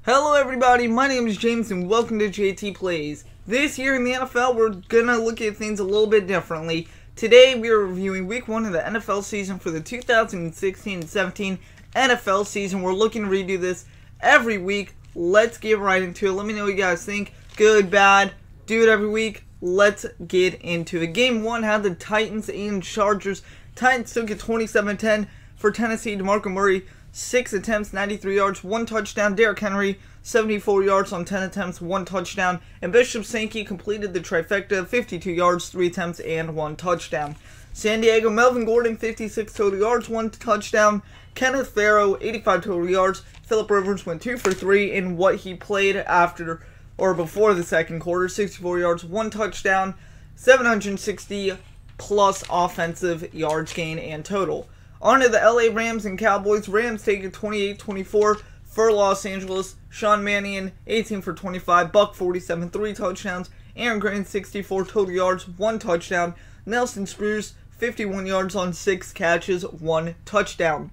Hello everybody, my name is James and welcome to JT Plays. This year in the NFL, we're gonna look at things a little bit differently. Today we are reviewing week 1 of the NFL season for the 2016-17 NFL season. We're looking to redo this every week. Let's get right into it. Let me know what you guys think. Good, bad, do it every week. Let's get into it. Game 1 had the Titans and Chargers. Titans took it 27-10 for Tennessee. DeMarco Murray, 6 attempts, 93 yards, 1 touchdown. Derrick Henry, 74 yards on 10 attempts, 1 touchdown. And Bishop Sankey completed the trifecta, 52 yards, 3 attempts, and 1 touchdown. San Diego, Melvin Gordon, 56 total yards, 1 touchdown. Kenneth Farrow, 85 total yards. Phillip Rivers went 2 for 3 in what he played after or before the second quarter, 64 yards, 1 touchdown, 760 plus offensive yards gain and total. On to the LA Rams and Cowboys. Rams take it 28-24 for Los Angeles. Sean Mannion, 18 for 25. Buck, 47, 3 touchdowns. Aaron Green, 64 total yards, 1 touchdown. Nelson Spruce, 51 yards on 6 catches, 1 touchdown.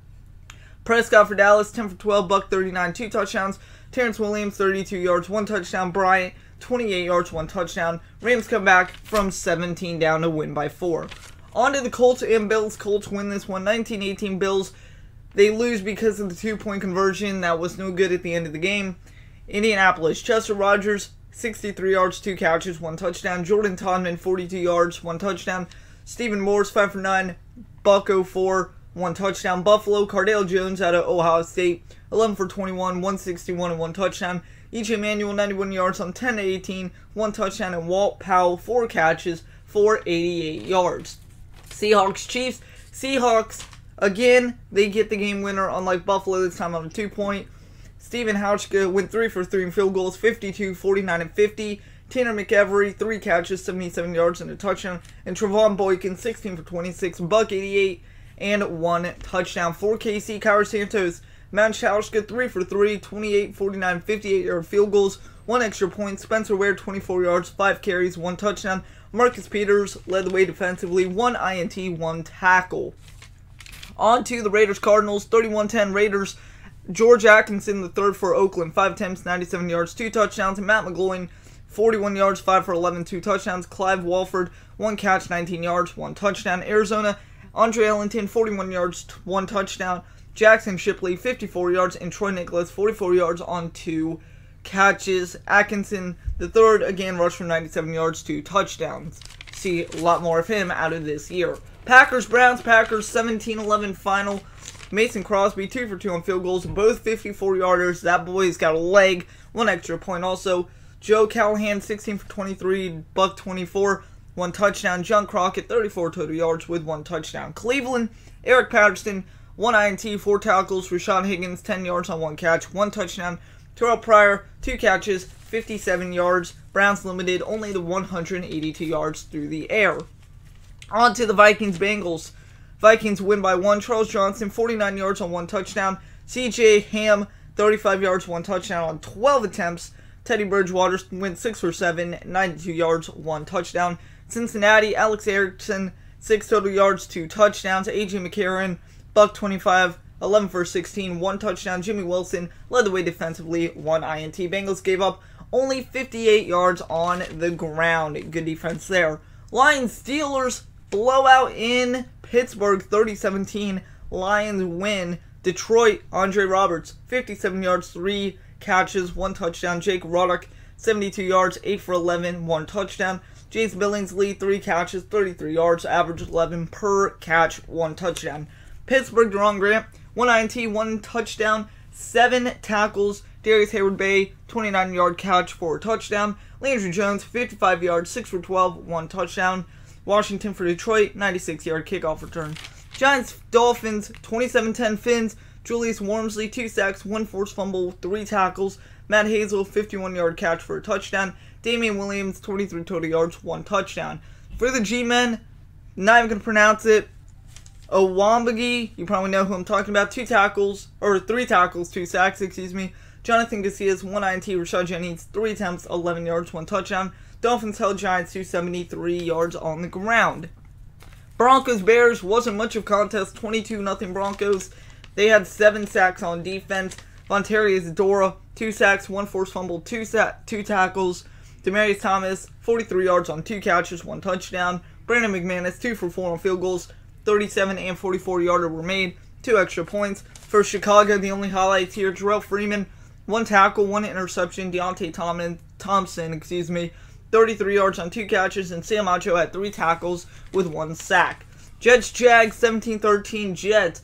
Prescott for Dallas, 10 for 12. Buck, 39, 2 touchdowns. Terrence Williams, 32 yards, 1 touchdown. Bryant, 28 yards, 1 touchdown. Rams come back from 17 down to win by 4. On to the Colts and Bills. Colts win this one, 19-18 Bills. They lose because of the 2-point conversion. That was no good at the end of the game. Indianapolis, Chester Rogers, 63 yards, 2 catches, 1 touchdown. Jordan Todman, 42 yards, 1 touchdown. Stephen Morris, 5 for 9. Buck, 04, 1 touchdown. Buffalo, Cardale Jones out of Ohio State, 11 for 21, 161, and 1 touchdown. E.J. Manuel, 91 yards on 10-18, 1 touchdown. And Walt Powell, 4 catches for 88 yards. Seahawks, Chiefs. Seahawks, again, they get the game winner, unlike Buffalo, this time on a 2-point. Steven Hauschka went 3 for 3 in field goals, 52, 49, and 50. Tanner McEvery, 3 catches, 77 yards, and a touchdown. And Trevon Boykin, 16 for 26, Buck 88, and 1 touchdown. For KC, Kyra Santos, Mount Hauschka, 3 for 3, 28, 49, 58-yard field goals, 1 extra point. Spencer Ware, 24 yards, 5 carries, 1 touchdown. Marcus Peters led the way defensively, 1 INT, 1 tackle. On to the Raiders Cardinals, 31-10 Raiders. George Atkinson, the third for Oakland, 5 attempts, 97 yards, 2 touchdowns. And Matt McGloin, 41 yards, 5 for 11, 2 touchdowns. Clive Walford, 1 catch, 19 yards, 1 touchdown. Arizona, Andre Ellington, 41 yards, 1 touchdown. Jackson Shipley, 54 yards. And Troy Nicholas, 44 yards on 2 catches. Atkinson, the third, again, rushed for 97 yards, 2 touchdowns. See a lot more of him out of this year. Packers, Browns, Packers, 17-11 final. Mason Crosby, 2 for 2 on field goals, both 54-yarders. That boy's got a leg, 1 extra point also. Joe Callahan, 16 for 23, Buck 24, 1 touchdown. John Crockett, 34 total yards with 1 touchdown. Cleveland, Eric Patterson, 1 INT, 4 tackles. Rashad Higgins, 10 yards on 1 catch, 1 touchdown. Terrell Pryor, 2 catches, 57 yards. Browns limited only to 182 yards through the air. On to the Vikings, Bengals. Vikings win by 1. Charles Johnson, 49 yards on 1 touchdown. CJ Ham, 35 yards, 1 touchdown on 12 attempts. Teddy Bridgewater went 6 for 7, 92 yards, 1 touchdown. Cincinnati, Alex Erickson, 6 total yards, 2 touchdowns. A.J. McCarron, Buck 25, 11 for 16, 1 touchdown. Jimmy Wilson led the way defensively, 1 INT. Bengals gave up only 58 yards on the ground. Good defense there. Lions, Steelers, blowout in Pittsburgh, 30-17. Lions win. Detroit, Andre Roberts, 57 yards, 3 catches, 1 touchdown. Jake Roddick, 72 yards, 8 for 11, 1 touchdown. James Billingsley, 3 catches, 33 yards, average 11 per catch, 1 touchdown. Pittsburgh, Deron Grant, 1 INT, 1 touchdown, 7 tackles. Darius Hayward-Bay, 29-yard catch for a touchdown. Landry Jones, 55 yards, 6 for 12, 1 touchdown. Washington for Detroit, 96-yard kickoff return. Giants, Dolphins, 27-10 Fins. Julius Wormsley, 2 sacks, 1 forced fumble, 3 tackles. Matt Hazel, 51-yard catch for a touchdown. Damian Williams, 23 total yards, 1 touchdown. For the G-Men, not even going to pronounce it. Owambagi, you probably know who I'm talking about. 3 tackles, 2 sacks, excuse me. Jonathan Casillas, 1 INT. Rashad Jennings, 3 attempts, 11 yards, 1 touchdown. Dolphins held Giants to 73 yards on the ground. Broncos, Bears, wasn't much of a contest. 22-0 Broncos. They had 7 sacks on defense. Montarius Dora, 2 sacks, 1 forced fumble, 2 tackles. Demaryius Thomas, 43 yards on 2 catches, 1 touchdown. Brandon McManus, 2 for 4 on field goals. 37 and 44-yarder were made, 2 extra points. For Chicago, the only highlights here, Jarrell Freeman, 1 tackle, 1 interception. Deontay Thompson, 33 yards on 2 catches, and Sam Acho had 3 tackles with 1 sack. Jets-Jags, 17-13 Jets.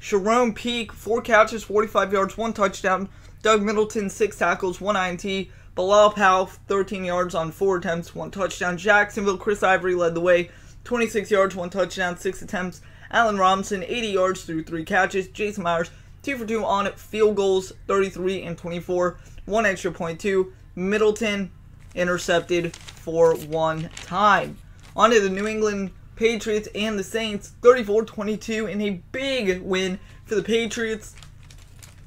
Sharon Peak, 4 catches, 45 yards, 1 touchdown. Doug Middleton, 6 tackles, 1 INT. Bilal Powell, 13 yards on 4 attempts, 1 touchdown. Jacksonville, Chris Ivory led the way, 26 yards, 1 touchdown, 6 attempts. Allen Robinson, 80 yards through 3 catches. Jason Myers, 2 for 2 on field goals, 33 and 24, 1 extra point, 2. Middleton intercepted for 1 time. On to the New England Patriots and the Saints, 34-22 in a big win for the Patriots.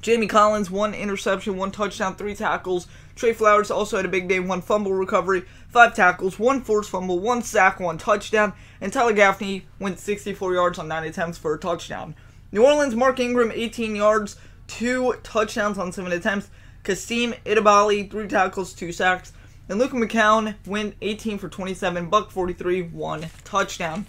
Jamie Collins, 1 interception, 1 touchdown, 3 tackles. Trey Flowers also had a big day, 1 fumble recovery, 5 tackles, 1 forced fumble, 1 sack, 1 touchdown. And Tyler Gaffney went 64 yards on 9 attempts for a touchdown. New Orleans, Mark Ingram, 18 yards, 2 touchdowns on 7 attempts. Kasim Idabali, 3 tackles, 2 sacks. And Luke McCown went 18 for 27, buck 43, 1 touchdown.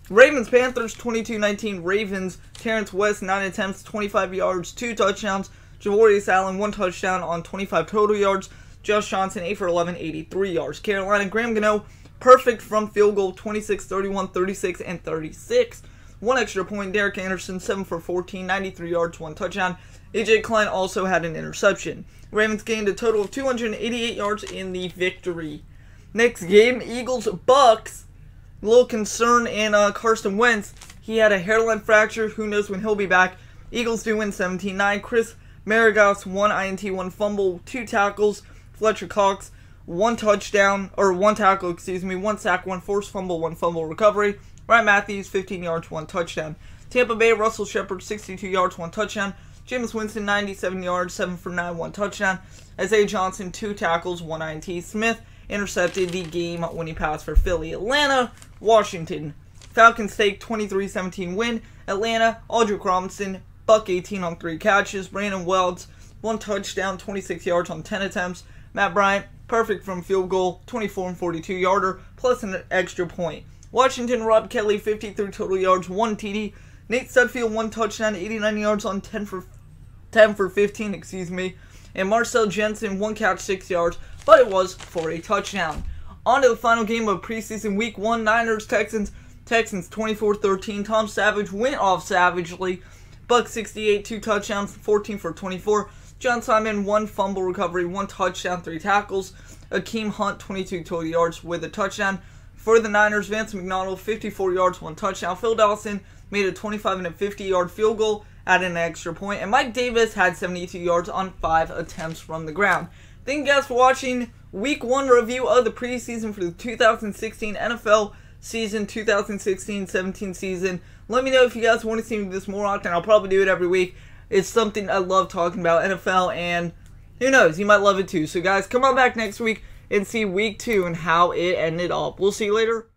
Ravens, Panthers, 22-19 Ravens. Terrence West, 9 attempts, 25 yards, 2 touchdowns. Javorius Allen, 1 touchdown on 25 total yards. Josh Johnson, 8 for 11, 83 yards. Carolina, Graham Gano, perfect from field goal, 26, 31, 36, and 36. 1 extra point. Derek Anderson, 7 for 14, 93 yards, 1 touchdown. AJ Klein also had an interception. Ravens gained a total of 288 yards in the victory. Next game, Eagles-Bucks. A little concern in Carson Wentz. He had a hairline fracture. Who knows when he'll be back. Eagles do win 17-9. Chris Maragos, 1 INT, 1 fumble, 2 tackles. Fletcher Cox, 1 touchdown, or 1 tackle, 1 sack, 1 forced fumble, 1 fumble recovery. Ryan Matthews, 15 yards, 1 touchdown. Tampa Bay, Russell Shepard, 62 yards, 1 touchdown. Jameis Winston, 97 yards, 7 for 9, 1 touchdown. Isaiah Johnson, 2 tackles, 1 INT. Smith intercepted the game-winning pass for Philly. Atlanta, Washington. Falcons take 23-17 win. Atlanta, Aldrick Robinson, buck 18 on 3 catches. Brandon Wells, 1 touchdown, 26 yards on 10 attempts. Matt Bryant, perfect from field goal, 24 and 42 yarder, plus an extra point. Washington, Rob Kelly, 53 total yards, 1 TD. Nate Sudfeld, 1 touchdown, 89 yards on 10 for 15, And Marcel Jensen, 1 catch, 6 yards, but it was for a touchdown. On to the final game of preseason week 1, Niners, Texans. Texans 24-13. Tom Savage went off savagely. Buck 68, 2 touchdowns, 14 for 24. John Simon, 1 fumble recovery, 1 touchdown, 3 tackles. Akeem Hunt, 22 total yards with a touchdown. For the Niners, Vance McDonald, 54 yards, 1 touchdown. Phil Dawson made a 25 and a 50-yard field goal, added an extra point. And Mike Davis had 72 yards on 5 attempts from the ground. Thank you guys for watching Week 1 review of the preseason for the 2016 NFL season, 2016-17 season. Let me know if you guys want to see me do this more often. I'll probably do it every week. It's something I love talking about, NFL, and who knows, you might love it too. So guys, come on back next week and see Week 2 and how it ended up. We'll see you later.